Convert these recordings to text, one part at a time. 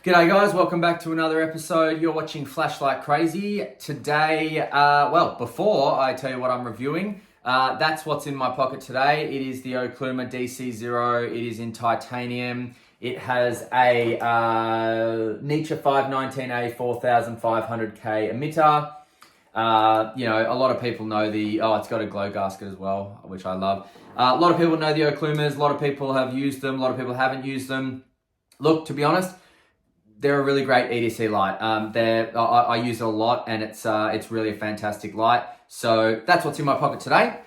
G'day guys, welcome back to another episode. You're watching Flashlight Crazy. Today, before I tell you what I'm reviewing, that's what's in my pocket today. It is the Okluma DC0. It is in titanium. It has a Nietzsche 519A 4500K emitter. A lot of people know it's got a glow gasket as well, which I love. A lot of people know the Oklumas. A lot of people have used them. A lot of people haven't used them. Look, to be honest, they're a really great EDC light. I use it a lot, and it's really a fantastic light. So that's what's in my pocket today.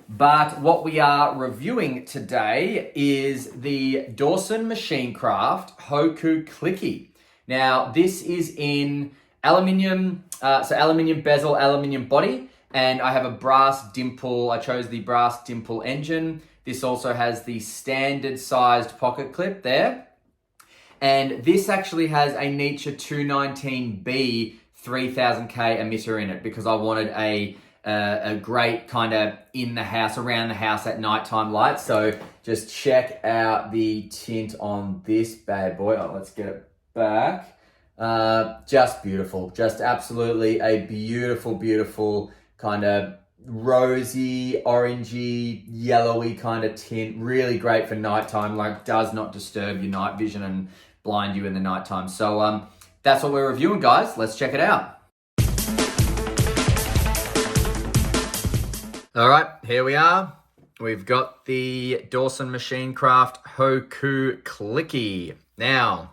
But what we are reviewing today is the Dawson Machinecraft Hoku Clicky. Now, this is in aluminium, aluminium bezel, aluminium body, and I have a brass dimple. I chose the brass dimple engine. This also has the standard sized pocket clip there. And this actually has a Nietzsche 219B 3000K emitter in it because I wanted a great kind of around the house at nighttime light. So just check out the tint on this bad boy. Oh, let's get it back. Just beautiful. Just absolutely a beautiful, beautiful kind of rosy, orangey, yellowy kind of tint. Really great for nighttime, like does not disturb your night vision and blind you in the nighttime. So that's what we're reviewing, guys. Let's check it out. All right, here we are. We've got the Dawson Machinecraft Hoku Clicky. Now,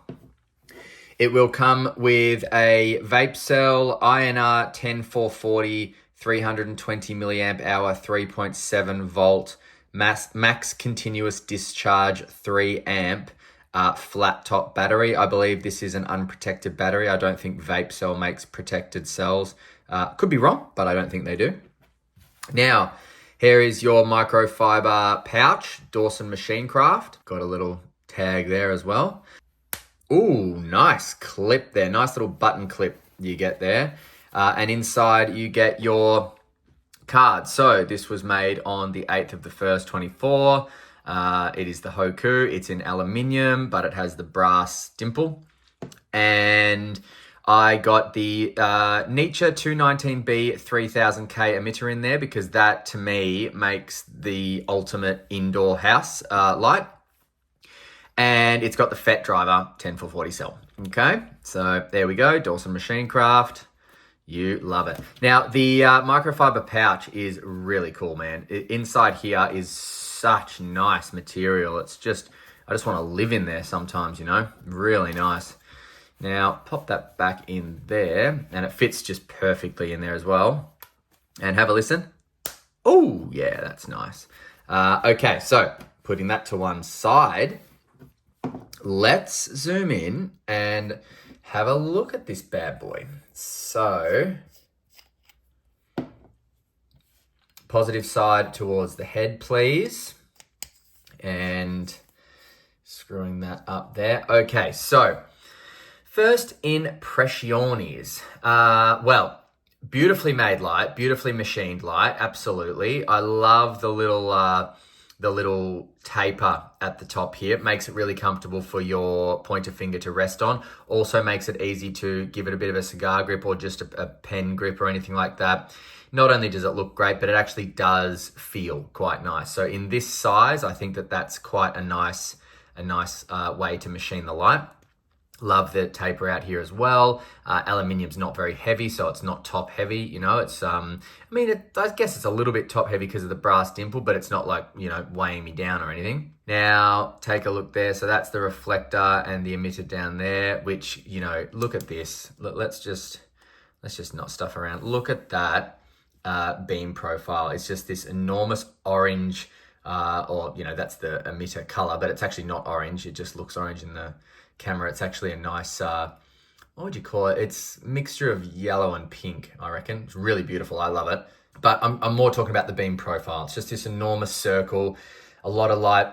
it will come with a vape cell, INR 10440, 320 milliamp hour, 3.7 volt, max continuous discharge, 3 amp, flat top battery. I believe this is an unprotected battery. I don't think vape cell makes protected cells. Could be wrong, but I don't think they do. Now, here is your microfiber pouch, Dawson Machinecraft. Got a little tag there as well. Ooh, nice clip there. Nice little button clip you get there. And inside you get your card. So this was made on the 8th of the 1st, 24. It is the Hoku. It's in aluminium, but it has the brass dimple. And I got the Nietzsche 219B 3000K emitter in there because that, to me, makes the ultimate indoor house light. And it's got the FET driver 10440 cell. Okay, so there we go. Dawson Machinecraft. You love it. Now, the microfiber pouch is really cool, man. Inside here is such nice material. I just want to live in there sometimes, really nice. Now, pop that back in there, and it fits just perfectly in there as well. And have a listen. Oh, yeah, that's nice. Okay, so putting that to one side, let's zoom in and have a look at this bad boy. So, positive side towards the head, please. And screwing that up there. Okay, so first impressions. Beautifully made light, beautifully machined light, absolutely. I love the little taper at the top here. It makes it really comfortable for your pointer finger to rest on. Also makes it easy to give it a bit of a cigar grip or just a pen grip or anything like that. Not only does it look great, but it actually does feel quite nice. So in this size, I think that's quite a nice way to machine the light. Love the taper out here as well. Aluminium's not very heavy, so it's not top heavy. It's, I guess it's a little bit top heavy because of the brass dimple, but it's not like, weighing me down or anything. Now, take a look there. So that's the reflector and the emitter down there, which, look at this. Let's just not stuff around. Look at that beam profile. It's just this enormous orange, that's the emitter color, but it's actually not orange. It just looks orange in the camera. It's actually a nice, what would you call it? It's a mixture of yellow and pink, I reckon. It's really beautiful. I love it. But I'm more talking about the beam profile. It's just this enormous circle, a lot of light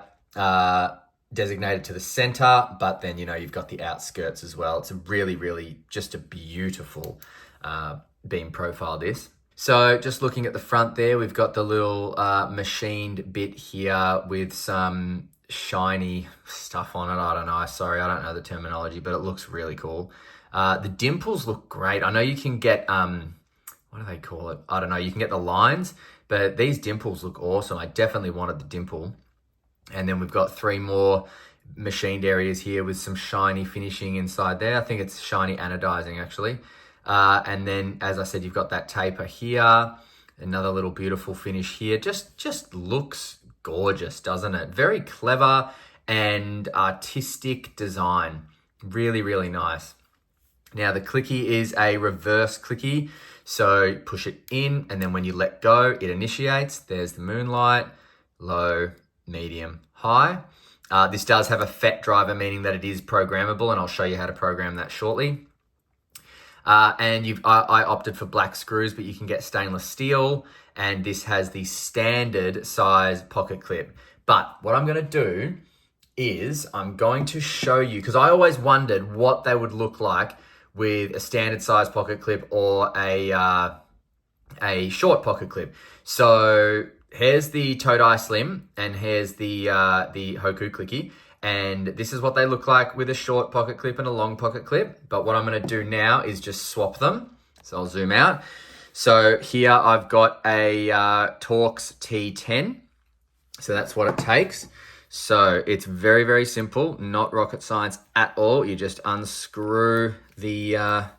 designated to the center, but then, you've got the outskirts as well. It's a really, really just a beautiful beam profile, this. So just looking at the front there, we've got the little machined bit here with some shiny stuff on it. I don't know. Sorry, I don't know the terminology, but it looks really cool. The dimples look great. I know you can get, what do they call it? I don't know. You can get the lines, but these dimples look awesome. I definitely wanted the dimple. And then we've got 3 more machined areas here with some shiny finishing inside there. I think it's shiny anodizing actually. And then, as I said, you've got that taper here. Another little beautiful finish here. Just looks gorgeous, doesn't it? Very clever and artistic design. Really, really nice. Now the Clicky is a reverse Clicky. So push it in, and then when you let go, it initiates. There's the moonlight, low, medium, high. This does have a FET driver, meaning that it is programmable, and I'll show you how to program that shortly. And I opted for black screws, but you can get stainless steel, and this has the standard size pocket clip. But what I'm going to do is I'm going to show you, because I always wondered what they would look like with a standard size pocket clip or a short pocket clip. So here's the Todai Slim, and here's the Hoku Clicky. And this is what they look like with a short pocket clip and a long pocket clip. But what I'm going to do now is just swap them. So I'll zoom out. So here I've got a Torx T10. So that's what it takes. So it's very, very simple, not rocket science at all. You just unscrew the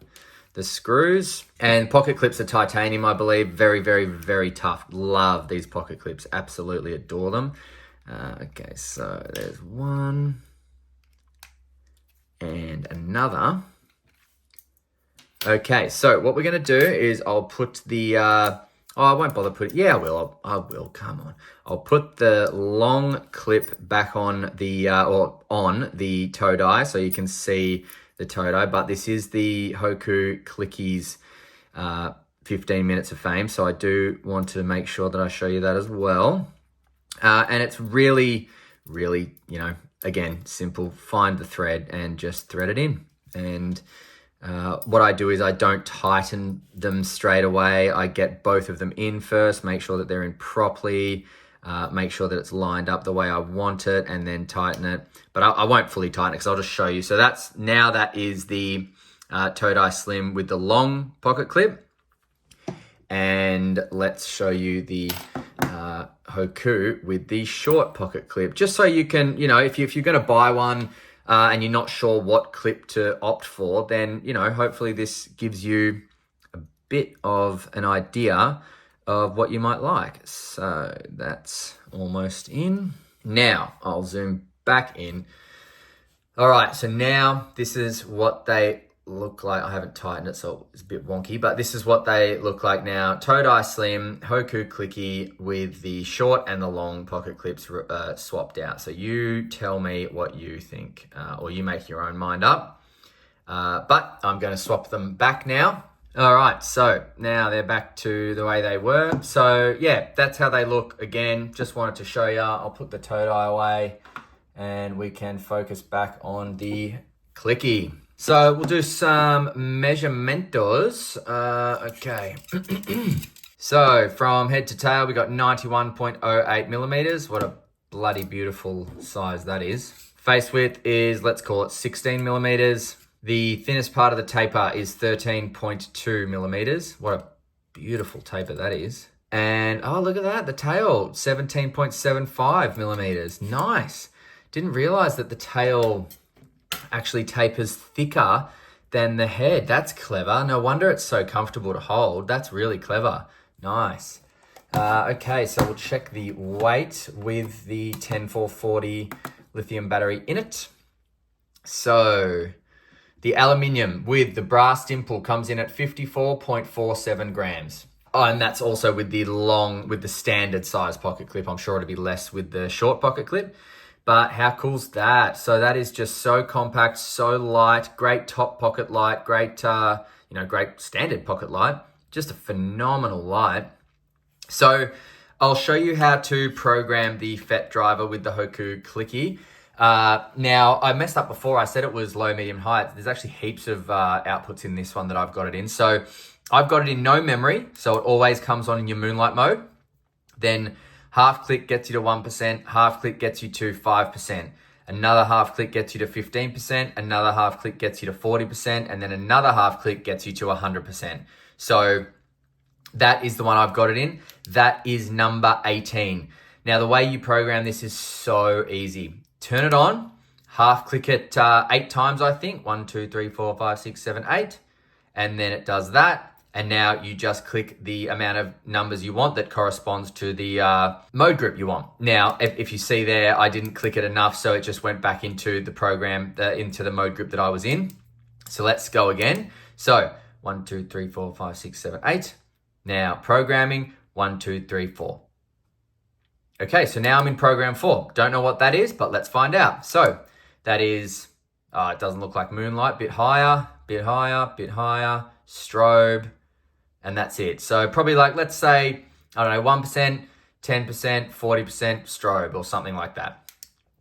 screws, and pocket clips are titanium, I believe. Very, very, very tough. Love these pocket clips. Absolutely adore them. Okay, so there's one and another. Okay, so what we're going to do is I'll put the, I won't bother putting, yeah, I will, come on. I'll put the long clip back on the, or on the Todai so you can see the Todai, but this is the Hoku Clicky's 15 minutes of fame, so I do want to make sure that I show you that as well. And it's really, really, again, simple. Find the thread and just thread it in. And what I do is I don't tighten them straight away. I get both of them in first, make sure that they're in properly, make sure that it's lined up the way I want it, and then tighten it. But I won't fully tighten it because I'll just show you. So that is the Todai Slim with the long pocket clip. And let's show you the Hoku with the short pocket clip, just so you can, if you're going to buy one and you're not sure what clip to opt for, then, hopefully this gives you a bit of an idea of what you might like. So that's almost in. Now I'll zoom back in. All right, so now this is what they look like. I haven't tightened it, so it's a bit wonky, but this is what they look like now. Todai Slim, Hoku Clicky with the short and the long pocket clips swapped out. So you tell me what you think, or you make your own mind up. But I'm going to swap them back now. All right, so now they're back to the way they were. So yeah, that's how they look. Again, just wanted to show you. I'll put the Todai away and we can focus back on the Clicky. So we'll do some measuramentos. Okay. So from head to tail, we got 91.08 millimeters. What a bloody beautiful size that is. Face width is, let's call it 16 millimeters. The thinnest part of the taper is 13.2 millimeters. What a beautiful taper that is. And oh, look at that. The tail, 17.75 millimeters. Nice. Didn't realize that the tail actually tapers thicker than the head. That's clever. No wonder it's so comfortable to hold. That's really clever. Nice. Okay, so we'll check the weight with the 10440 lithium battery in it. So the aluminium with the brass dimple comes in at 54.47 grams. Oh, and that's also with the standard size pocket clip. I'm sure it'll be less with the short pocket clip. But how cool's that? So that is just so compact, so light, great top pocket light, great, great standard pocket light. Just a phenomenal light. So I'll show you how to program the FET driver with the Hoku Clicky. Now, I messed up before. I said it was low, medium, high. There's actually heaps of outputs in this one that I've got it in. So I've got it in no memory, so it always comes on in your moonlight mode. Then Half click gets you to 1%, half click gets you to 5%. Another half click gets you to 15%, another half click gets you to 40%, and then another half click gets you to 100%. So that is the one I've got it in. That is number 18. Now, the way you program this is so easy. Turn it on, half click it 8 times, I think. 1, 2, 3, 4, 5, 6, 7, 8. And then it does that. And now you just click the amount of numbers you want that corresponds to the mode group you want. Now, if you see there, I didn't click it enough, so it just went back into the program, into the mode group that I was in. So let's go again. So 1, 2, 3, 4, 5, 6, 7, 8. Now programming 1, 2, 3, 4. Okay, so now I'm in program 4. Don't know what that is, but let's find out. So that is, it doesn't look like moonlight, bit higher, bit higher, bit higher, strobe, and that's it. So probably like, let's say, I don't know, 1%, 10%, 40% strobe or something like that.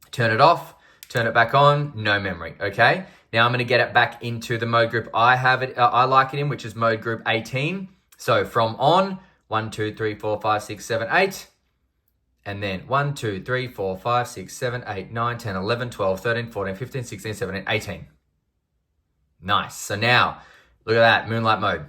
Turn it off, turn it back on, no memory, okay? Now I'm gonna get it back into the mode group I like it in, which is mode group 18. So from on, 1, 2, 3, 4, 5, 6, 7, 8. And then 1, 2, 3, 4, 5, 6, 7, 8, 9, 10, 11, 12, 13, 14, 15, 16, 17, 18. Nice. So now, look at that, moonlight mode.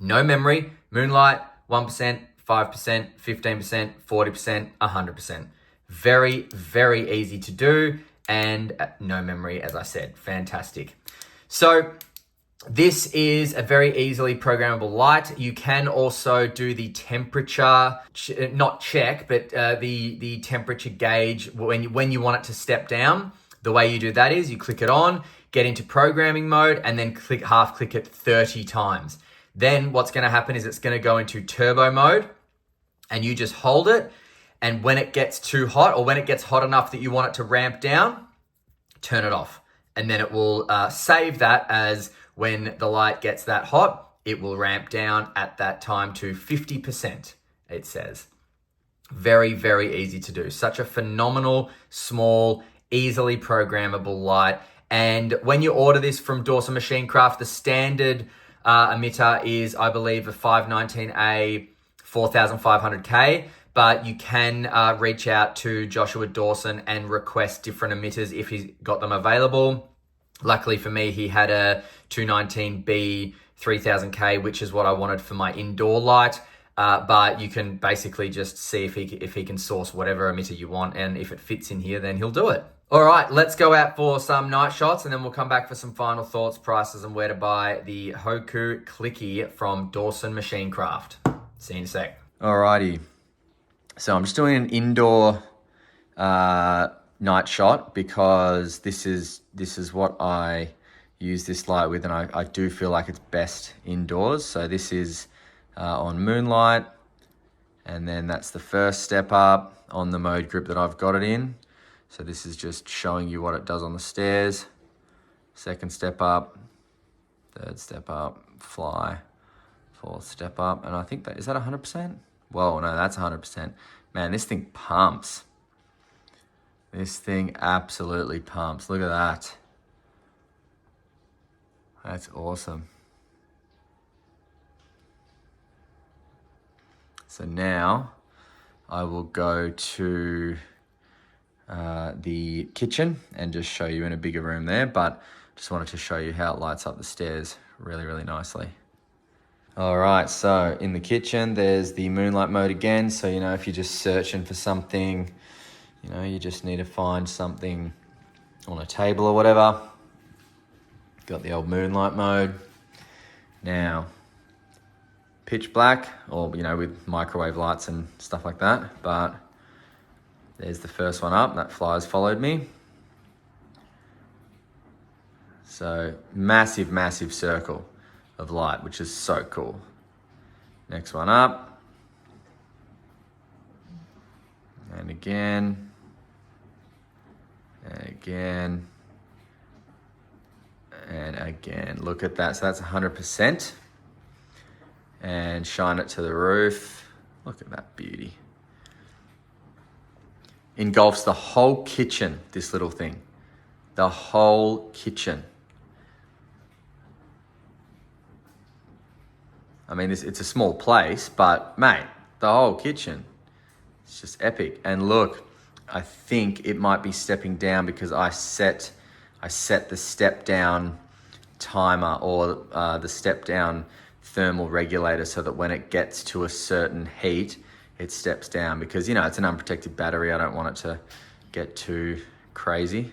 No memory, moonlight, 1%, 5%, 15%, 40%, 100%. Very, very easy to do, and no memory, as I said. Fantastic. So this is a very easily programmable light. You can also do the temperature, not check, but the temperature gauge when you want it to step down. The way you do that is you click it on, get into programming mode, and then half click it 30 times. Then what's going to happen is it's going to go into turbo mode, and you just hold it. And when it gets too hot, or when it gets hot enough that you want it to ramp down, turn it off. And then it will save that as when the light gets that hot, it will ramp down at that time to 50%, it says. Very, very easy to do. Such a phenomenal, small, easily programmable light. And when you order this from Dawson Machine Craft, the standard emitter is, I believe, a 519A 4500K. But you can reach out to Joshua Dawson and request different emitters if he's got them available. Luckily for me, he had a 219B 3000K, which is what I wanted for my indoor light. But you can basically just see if he can source whatever emitter you want, and if it fits in here, then he'll do it. All right, let's go out for some night shots, and then we'll come back for some final thoughts, prices, and where to buy the Hoku Clicky from Dawson Machine Craft. See you in a sec. Alrighty. So I'm just doing an indoor night shot because this is what I use this light with, and I do feel like it's best indoors. So this is on moonlight, and then that's the first step up on the mode group that I've got it in. So this is just showing you what it does on the stairs. Second step up, third step up, fly, fourth step up, and I think that is that 100%? Whoa, no, that's 100%. Man, this thing pumps. This thing absolutely pumps. Look at that. That's awesome. So now I will go to the kitchen and just show you in a bigger room there, but just wanted to show you how it lights up the stairs really, really nicely. All right, so in the kitchen, there's the moonlight mode again. So, you know, if you're just searching for something, you know, you just need to find something on a table or whatever. Got the old moonlight mode. Now, pitch black, or, you know, with microwave lights and stuff like that. But there's the first one up. That fly's followed me. So massive, massive circle of light, which is so cool. Next one up. And again. And again. And again. Look at that. So that's 100%. And shine it to the roof. Look at that beauty. Engulfs the whole kitchen, this little thing. The whole kitchen. I mean, it's a small place, but mate, the whole kitchen. It's just epic. And look, I think it might be stepping down because I set the step down timer or the step down thermal regulator so that when it gets to a certain heat, it steps down because, it's an unprotected battery. I don't want it to get too crazy.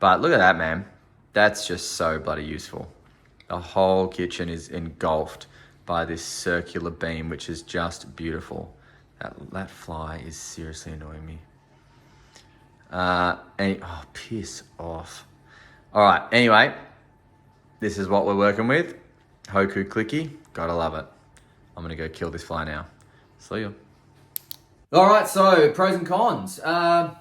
But look at that, man. That's just so bloody useful. The whole kitchen is engulfed by this circular beam, which is just beautiful. That fly is seriously annoying me. Piss off. All right, anyway, this is what we're working with. Hoku Clicky, gotta love it. I'm gonna go kill this fly now. See ya. All right, so pros and cons. I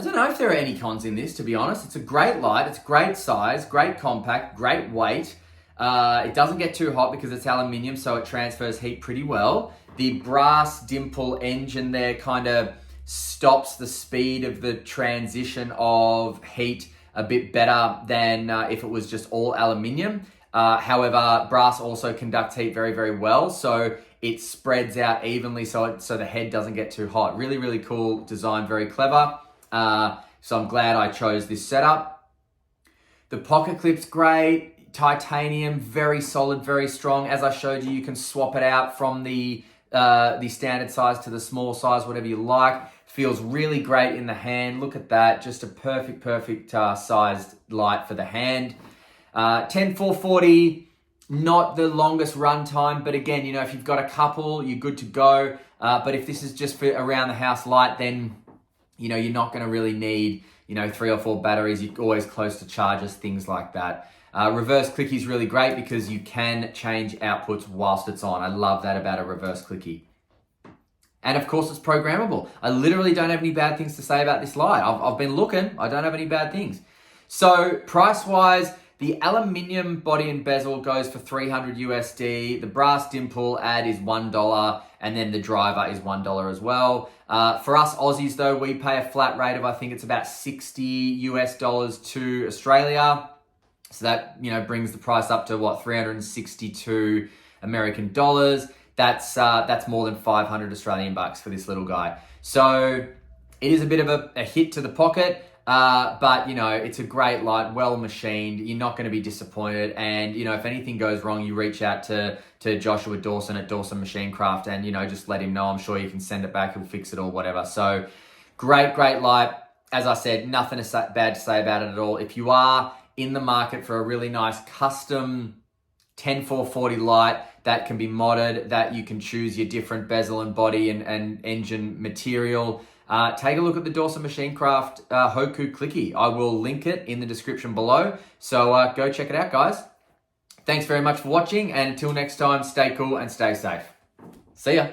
don't know if there are any cons in this, to be honest. It's a great light, it's great size, great compact, great weight. It doesn't get too hot because it's aluminium, so it transfers heat pretty well. The brass dimple engine there kind of stops the speed of the transition of heat a bit better than if it was just all aluminium. However, brass also conducts heat very, very well, so it spreads out evenly so the head doesn't get too hot. Really, really cool design, very clever. So I'm glad I chose this setup. The pocket clip's great, titanium, very solid, very strong. As I showed you, you can swap it out from the standard size to the small size, whatever you like. Feels really great in the hand. Look at that, just a perfect sized light for the hand. 10440, not the longest run time, but again, if you've got a couple, you're good to go. But if this is just for around the house light, then you're not going to really need 3 or 4 batteries. You're always close to chargers, things like that. Reverse clicky is really great because you can change outputs whilst it's on. I love that about a reverse clicky. And of course, it's programmable. I literally don't have any bad things to say about this light. I've been looking. I don't have any bad things. So price-wise, the aluminium body and bezel goes for $300 USD. The brass dimple add is $1, and then the driver is $1 as well. For us Aussies, though, we pay a flat rate of, I think it's about $60 US to Australia. So that, brings the price up to 362 American dollars. That's more than 500 Australian bucks for this little guy. So it is a bit of a hit to the pocket, but it's a great light, well machined. You're not going to be disappointed. And, if anything goes wrong, you reach out to Joshua Dawson at Dawson Machine Craft and, just let him know. I'm sure you can send it back. He'll fix it or whatever. So great light. As I said, nothing bad to say about it at all. If you are in the market for a really nice custom 10440 light that can be modded, that you can choose your different bezel and body and engine material, take a look at the Dawson Machine Craft Hoku Clicky. I will link it in the description below. So go check it out, guys. Thanks very much for watching, and until next time, stay cool and stay safe. See ya.